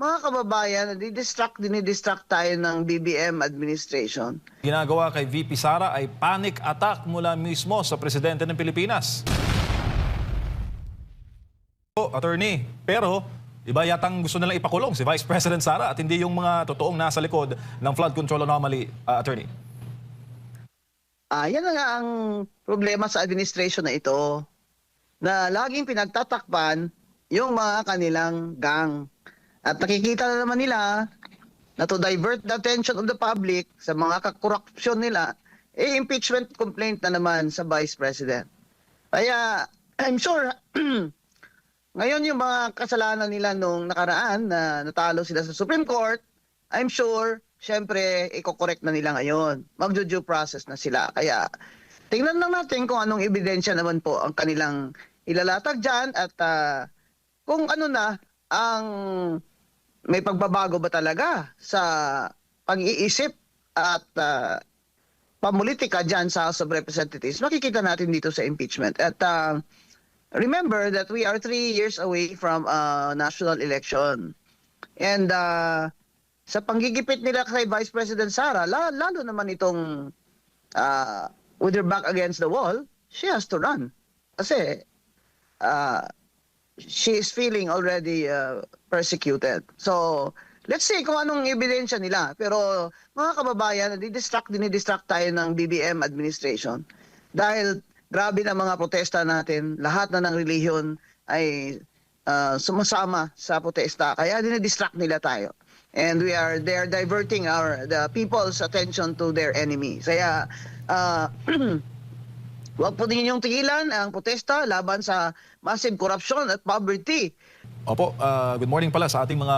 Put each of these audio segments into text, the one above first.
mga kababayan, dinidistract tayo ng BBM administration. Ginagawa kay VP Sara ay panic attack mula mismo sa presidente ng Pilipinas. Attorney, pero iba yatang gusto nilang ipakulong si Vice President Sara at hindi yung mga totoong nasa likod ng flood control anomaly, attorney. Yan na nga ang problema sa administration na ito, na laging pinagtatakpan yung mga kanilang gang. At nakikita na naman nila na to divert the attention of the public sa mga kakorupsyon nila, impeachment complaint na naman sa Vice President. Kaya I'm sure ngayon yung mga kasalanan nila nung nakaraan na natalo sila sa Supreme Court, I'm sure, syempre, i-correct na nila ngayon. Magjo-due process na sila. Kaya tingnan lang natin kung anong ebidensya naman po ang kanilang ilalatag dyan at kung ano na ang may pagbabago ba talaga sa pag-iisip at pamulitika dyan sa House of Representatives. Makikita natin dito sa impeachment. At remember that we are 3 years away from a national election. And sa panggigipit nila kay Vice President Sara, lalo naman itong with her back against the wall, she has to run. Kasi she is feeling already persecuted. So, let's see kung anong ebidensya nila. Pero mga kababayan, dinidistract tayo ng BBM administration. Dahil grabe na mga protesta natin, lahat na ng relihiyon ay sumasama sa protesta. Kaya dinidistract nila tayo. And they are diverting the people's attention to their enemy. Kaya huwag po ninyong tigilan ang protesta laban sa massive corruption at poverty. Opo, good morning pala sa ating mga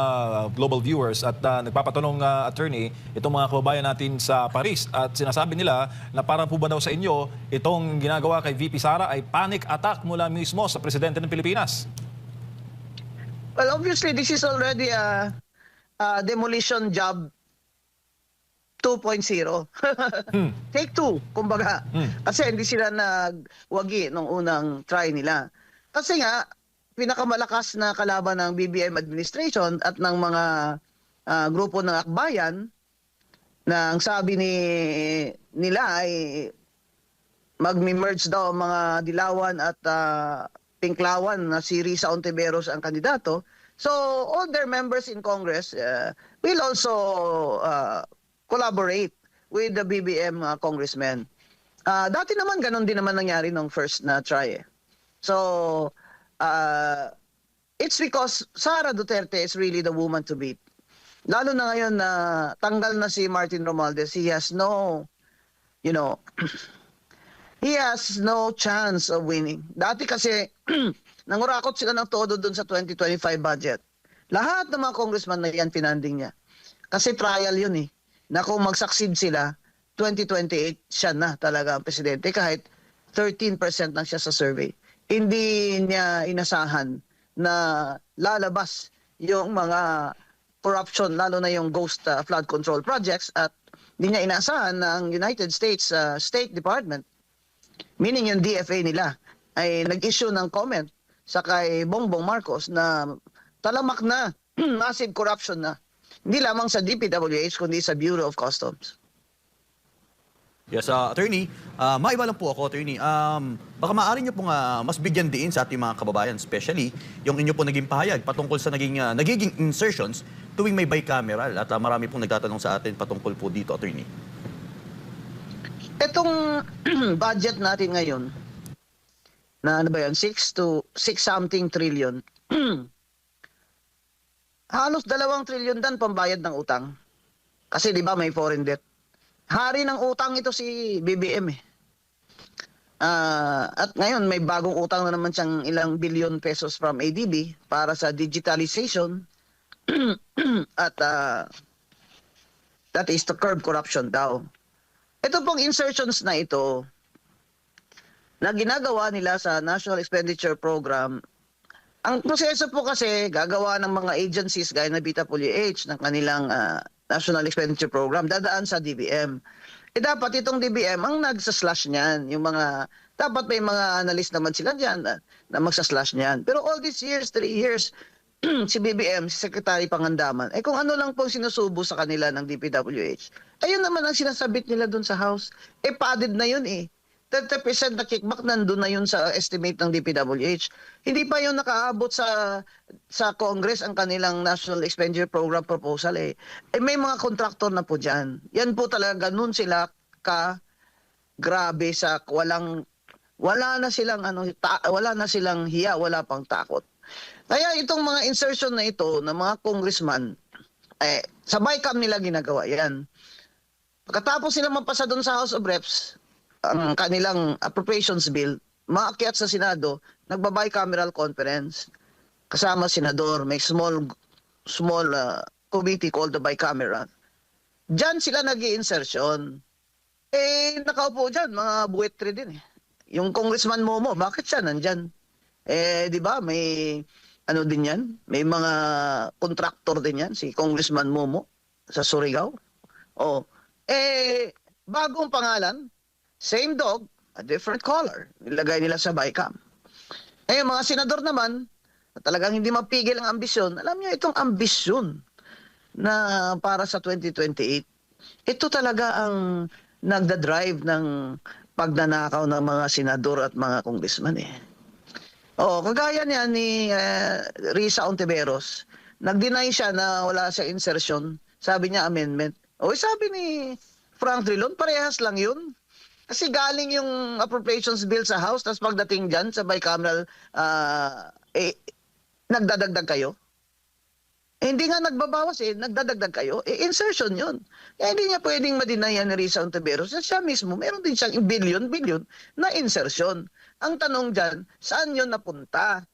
global viewers at nagpapatanong attorney itong mga kababayan natin sa Paris at sinasabi nila na parang po ba daw sa inyo itong ginagawa kay VP Sara ay panic attack mula mismo sa presidente ng Pilipinas. Well, obviously this is already a demolition job 2.0. Take 2, kumbaga. Kasi hindi sila nagwagi nung unang try nila. Kasi nga, pinakamalakas na kalaban ng BBM administration at ng mga grupo ng akbayan na ang sabi nila ay mag-merge daw mga Dilawan at Pinklawan na si Risa Ontiveros ang kandidato. So, all their members in Congress will also collaborate with the BBM congressmen. Dati naman, ganun din naman nangyari nung first na try. So, it's because Sara Duterte is really the woman to beat. Lalo na ngayon na tanggal na si Martin Romualdez, he has no, he has no chance of winning. Dati kasi, nangurakot sila ng todo dun sa 2025 budget. Lahat ng mga congressman na yan, pinanding niya. Kasi trial yun na kung mag-succeed sila, 2028 siya na talaga ang presidente kahit 13% lang siya sa survey. Hindi niya inasahan na lalabas yung mga corruption, lalo na yung ghost flood control projects at hindi niya inasahan na ang United States State Department, meaning yung DFA nila, ay nag-issue ng comment sa kay Bongbong Marcos na talamak na, massive corruption na. Hindi lamang sa DPWH, kundi sa Bureau of Customs. Yes, attorney, maiba lang po ako, attorney. Baka maaari niyo pong mas bigyan diin sa ating mga kababayan, especially yung inyo po naging pahayag patungkol sa nagiging insertions tuwing may bicameral at marami pong nagtatanong sa atin patungkol po dito, attorney. Itong budget natin ngayon, na ano ba yan, 6 something trillion. Halos 2 trillion dan pambayad ng utang. Kasi di ba may foreign debt. Hari ng utang ito si BBM At ngayon may bagong utang na naman siyang ilang billion pesos from ADB para sa digitalization at that is to curb corruption daw. Ito pong insertions na ito na ginagawa nila sa National Expenditure Program. Ang proseso po kasi gagawa ng mga agencies gaya na BWH ng kanilang National Expenditure Program, dadaan sa DBM. Dapat itong DBM ang nagsaslash niyan. Yung mga, dapat may mga analyst naman sila dyan na magsaslash niyan. Pero all these years, 3 years, si BBM, si Secretary Pangandaman, kung ano lang pong sinusubo sa kanila ng DPWH, ayun naman ang sinasabit nila doon sa House. Padded na yun 30% na kickback nandun na yun sa estimate ng DPWH. Hindi pa yun nakaabot sa Congress ang kanilang National Expenditure Program proposal may mga kontraktor na po dyan. Yan po talaga, ganun sila grabe sa wala na silang hiya, wala pang takot. Kaya itong mga insertion na ito ng mga congressman, sa BICAM nila ginagawa yan. Pagkatapos sila mapasa doon sa House of Reps, ang kanilang appropriations bill, maakyat sa Senado, nagba-bicameral conference. Kasama senador, may small committee called the bicameral. Diyan sila nag-i-insertion. Nakaupo dyan, mga buwetri din Yung Congressman Momo, bakit siya nandyan? Di ba, may ano din yan? May mga contractor din yan, si Congressman Momo sa Surigao. Bagong pangalan, same dog, a different color. Nilagay nila sa BICAM. Mga senador naman, talagang hindi mapigil ang ambisyon. Alam niyo, itong ambisyon na para sa 2028, ito talaga ang nagda-drive ng pagnanakaw ng mga senador at mga congressman kagaya niya ni Risa Ontiveros, nag-deny siya na wala sa insertion. Sabi niya amendment. Sabi ni Frank Drilon, parehas lang yun. Kasi galing yung appropriations bill sa House, tapos pagdating dyan sa bicameral, nagdadagdag kayo. Hindi nga nagbabawas nagdadagdag kayo. Insertion yun. Kaya hindi niya pwedeng madinayan ni Risa Ontiveros. Siya mismo, meron din siyang billion na insertion. Ang tanong dyan, saan yun napunta?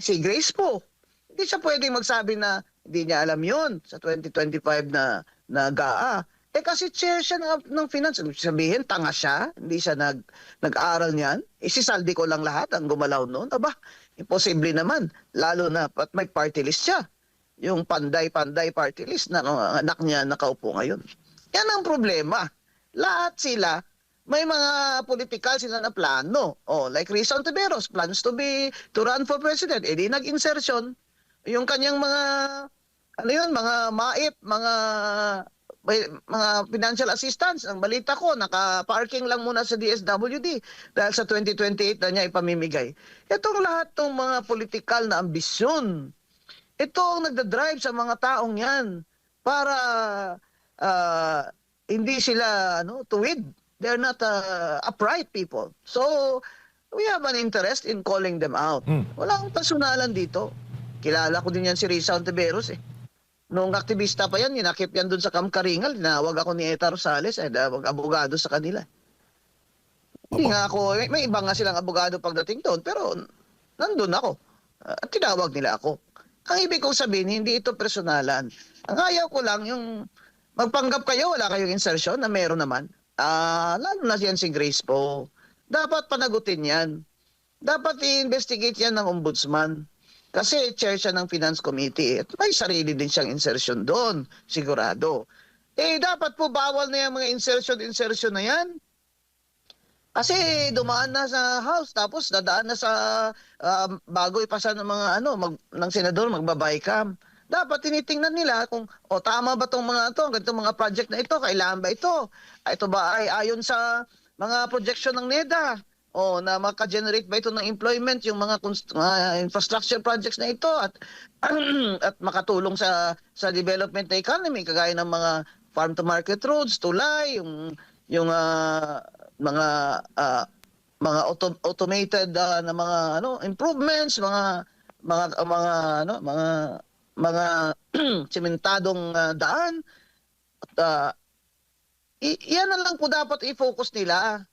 Si Grace po. Hindi siya pwedeng magsabi na hindi niya alam yun sa 2025 na GAA. Kasi chair siya ng finance. Sabihin, tanga siya. Hindi siya nag-aaral niyan. Si Saldi ko lang lahat ang gumalaw noon. Imposible naman. Lalo na may party list siya. Yung panday-panday party list na anak niya nakaupo ngayon. Yan ang problema. Lahat sila, may mga political sila na plano. Like Risa Ontiveros, plans to run for president. Di nag-insertion. Yung kanyang mga, mga MAIP, mga financial assistance. Ang balita ko, naka-parking lang muna sa DSWD dahil sa 2028 na niya ipamimigay. Itong lahat ng mga political na ambisyon, ito ang nagdadrive sa mga taong yan para hindi sila tuwid. They're not upright people. So, we have an interest in calling them out. Walang personalan dito. Kilala ko din yan si Risa Ontiveros Noong aktivista pa yan, ninakip yan dun sa Kamkaringal. Tinawag ako ni Eta Rosales, abogado sa kanila. Hindi nga ako, may iba nga silang abogado pagdating doon, pero nandun ako. At tinawag nila ako. Ang ibig kong sabihin, hindi ito personalan. Ang ayaw ko lang, yung magpanggap kayo, wala kayong insertion na meron naman. Lalo na yan si Grace po. Dapat panagutin yan. Dapat i-investigate yan ng ombudsman. Kasi chair siya ng Finance Committee. At may sarili din siyang insertion doon, sigurado. Dapat po bawal na yung mga insertion na yan. Kasi dumaan na sa House, tapos dadaan na sa bago ipasa ng mga ng senador, magbabaycam. Dapat tinitingnan nila kung tama ba itong mga ganitong mga project na ito, kailangan ba ito? Ito ba ay ayon sa mga projection ng NEDA? Na maka-generate ba ito ng employment yung mga infrastructure projects na ito at makatulong sa development ng economy kagaya ng mga farm to market roads, tulay, yung mga automated na mga improvements, mga sementadong daan. At yan na lang po dapat i-focus nila.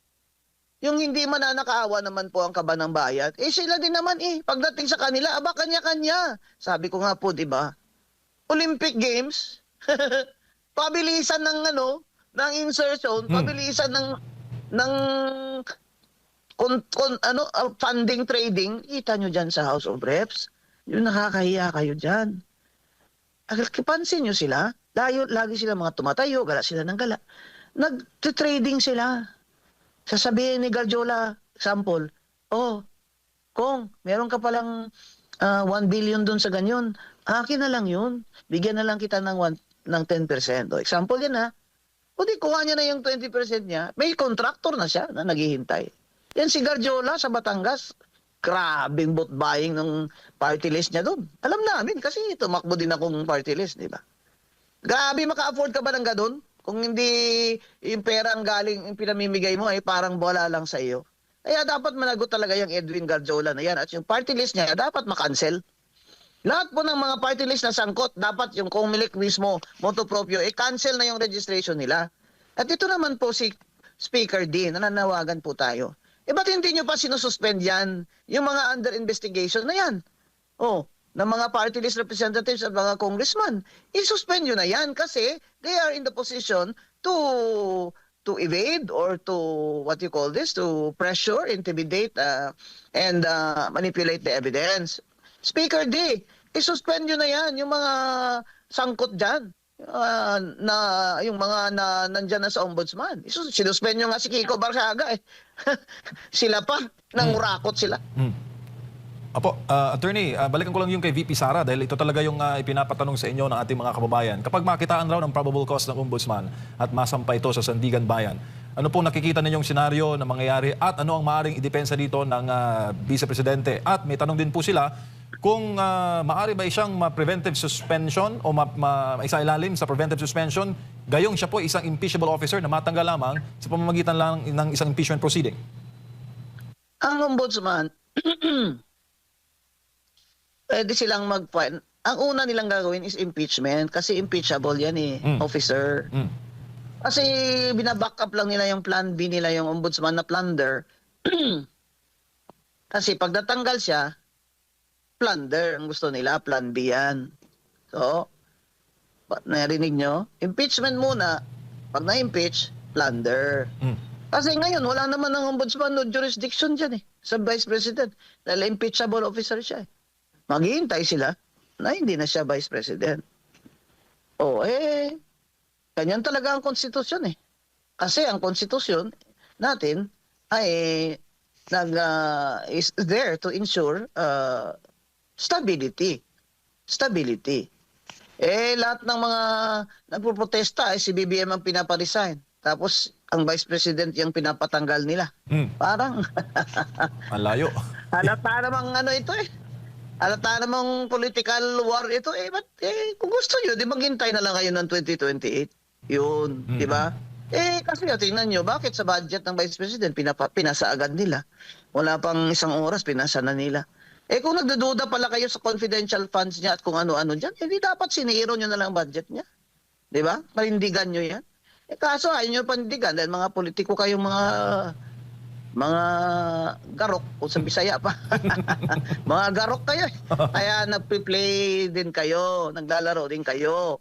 Yung hindi mananakaawa naman po ang kaba ng bayan, sila din naman pagdating sa kanila, kanya-kanya. Sabi ko nga po, di ba? Olympic Games, pabilisan ng insertion, pabilisan ng funding trading, kita nyo dyan sa House of Reps. Yung nakakahiya kayo dyan. Pansin nyo sila, lagi sila mga tumatayo, gala sila ng gala. Nag-trading sila. Sasabihin ni Garjola, example, Kung meron ka palang 1 billion dun sa ganyan. Akin na lang yun. Bigyan na lang kita ng 10%. O, example yan ha. O di kuha niya na yung 20% niya. May contractor na siya na naghihintay. Yan si Garjola sa Batangas. Grabing vote buying ng party list niya doon. Alam namin kasi tumakbo din akong party list, di ba? Grabe, maka-afford ka ba ng ganun? Kung hindi yung pera ang galing, yung pinamimigay mo ay parang bola lang sa iyo. Kaya dapat managot talaga yung Edwin Garjola na yan. At yung party list niya, dapat makancel. Lahat po ng mga party list na sangkot, dapat yung Comelec mismo, motu proprio, cancel na yung registration nila. At ito naman po si Speaker D, nananawagan po tayo. Ba't hindi nyo pa sinususpend yan? Yung mga under investigation na yan. Oh, ng mga party list representatives at mga congressman. I-suspend nyo na yan kasi they are in the position to evade or to, what you call this, to pressure, intimidate, and manipulate the evidence. Speaker D, i-suspend nyo na yan, yung mga sangkot dyan, yung mga nandyan na sa ombudsman. Sinuspend nyo nga si Kiko Barsaga eh. Sila pa, nangurakot sila. Apo, attorney, balikan ko lang yung kay VP Sara dahil ito talaga yung ipinapatanong sa inyo ng ating mga kababayan. Kapag makitaan raw ng probable cause ng ombudsman at masampa ito sa Sandigan Bayan, ano pong nakikita ninyong senaryo na mangyayari at ano ang maaaring idepensa dito ng Vice Presidente? At may tanong din po sila kung maaari ba siyang preventive suspension o maisailalim sa preventive suspension gayong siya po isang impeachable officer na matanggal lamang sa pamamagitan lang ng isang impeachment proceeding? Ang ombudsman, pwede silang mag-file. Ang una nilang gagawin is impeachment kasi impeachable yan eh, officer. Kasi binaback up lang nila yung plan B nila, yung ombudsman na plunder. Kasi pag natanggal siya, plunder ang gusto nila, plan B yan. So, narinig nyo? Impeachment muna. Pag na-impeach, plunder. Kasi ngayon, wala naman ng ombudsman no jurisdiction dyan eh, sa Vice President. Dahil impeachable officer siya eh. Maghihintay sila na hindi na siya Vice President. Ganyan talaga ang konstitusyon eh. Kasi ang konstitusyon natin ay is there to ensure stability. Stability. Lahat ng mga nagpoprotesta ay si BBM ang pinaparesign. Tapos ang Vice President yung pinapatanggal nila. Parang Ang layo. halata namang ano ito eh. Halata namang political war ito eh. But kung gusto nyo, di maghintay na lang kayo ng 2028. Yun, di ba? Kasi tingnan nyo, bakit sa budget ng Vice President pinasa agad nila? Wala pang isang oras, pinasa na nila. Kung nagdududa pala kayo sa confidential funds niya at kung ano-ano dyan, di dapat siniro nyo na lang budget niya. Di ba? Panindigan nyo yan. Kaso ayaw nyo panindigan dahil mga politiko kayong mga garok, kung sa Bisaya pa. Mga garok kayo. Kaya nagpi-play din kayo, naglalaro din kayo.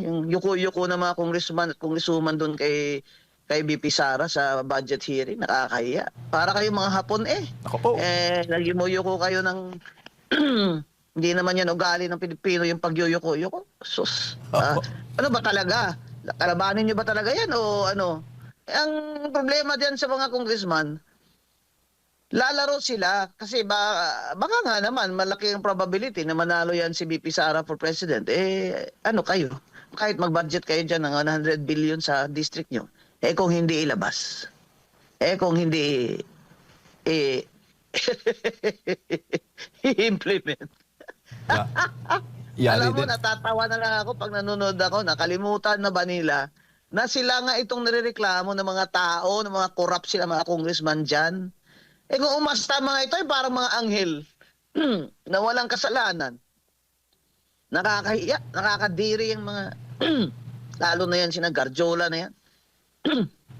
Yung yuko-yuko na mga congressman at congresswoman doon kay VP Sara sa budget hearing, nakakahiya. Para kayong mga Hapon Ako po. nagimuyuko kayo ng hindi naman yan ugali ng Pilipino yung pagyuyuko-yuko. Sus. Ano ba talaga? Kalabanin nyo ba talaga yan o ano? Ang problema diyan sa mga congressman, lalaro sila kasi baka nga naman malaki ang probability na manalo yan si VP Sara for president. Ano kayo? Kahit mag-budget kayo dyan ng 100 billion sa district nyo, kung hindi ilabas. Kung hindi i-implement. Alam mo, natatawa na lang ako pag nanonood ako, nakalimutan na ba nila na sila nga itong nirereklamo ng mga tao, ng mga corrupt sila, mga congressman dyan. Kung umasta mga ito, parang mga anghel na walang kasalanan. Nakakahiya, nakakadiri yung mga, lalo na yan, sina Garjola na yan.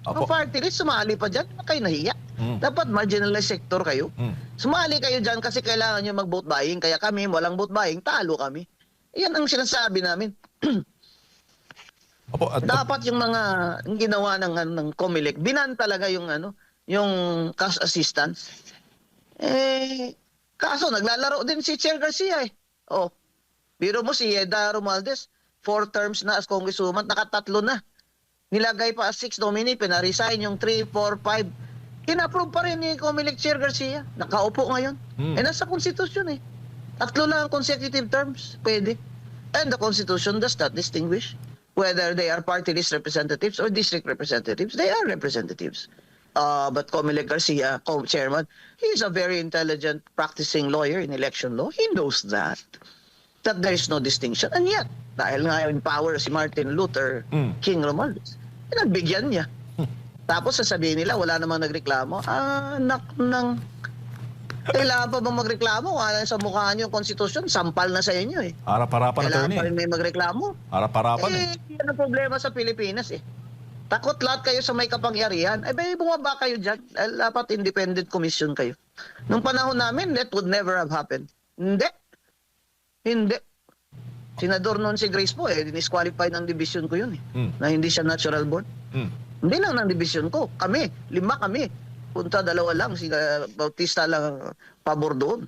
Ang party list, sumali pa dyan, kayo nahiya. Dapat marginalized sector kayo. Sumali kayo dyan kasi kailangan nyo mag-vote buying, kaya kami, walang vote buying, talo kami. Yan ang sinasabi namin. Dapat yung mga ginawa ng Comelec, binan talaga yung cash assistance. Kaso naglalaro din si Chair Garcia eh. Biro mo si Yeda Romualdez, 4 terms na as congresswoman, nakatatlo na. Nilagay pa as 6 nominee, pinaresign yung 3, 4, 5. In-approve pa rin ni Comelec Chair Garcia. Nakaupo ngayon. Eh, nasa Constitution eh. 3 lang ang consecutive terms. Pwede. And the Constitution does not distinguish whether they are party list representatives or district representatives. They are representatives. But Comelec Garcia, chairman, he is a very intelligent practicing lawyer in election law. He knows that there is no distinction. And yet, dahil nga in power si Martin Luther King Romualdez, pinagbigyan niya. Tapos sasabihin nila, wala namang nagreklamo. Anak ng... Kailangan pa bang magreklamo? Wala sa mukha niyo yung konstitusyon, sampal na sa inyo eh. Harap-harapan, Kailangan attorney. pa rin may magreklamo. Harap-harapan Yan ang problema sa Pilipinas eh. Takot lahat kayo sa may kapangyarihan. Eh, bay, bumaba kayo dyan. Dapat independent commission kayo. Nung panahon namin, that would never have happened. Hindi. Hindi. Senador noon si Grace po, disqualified ng division ko yun eh. Na hindi siya natural born. Hindi lang ng division ko. Kami, 5 kami. Punta 2 lang. Si Bautista lang pabor doon.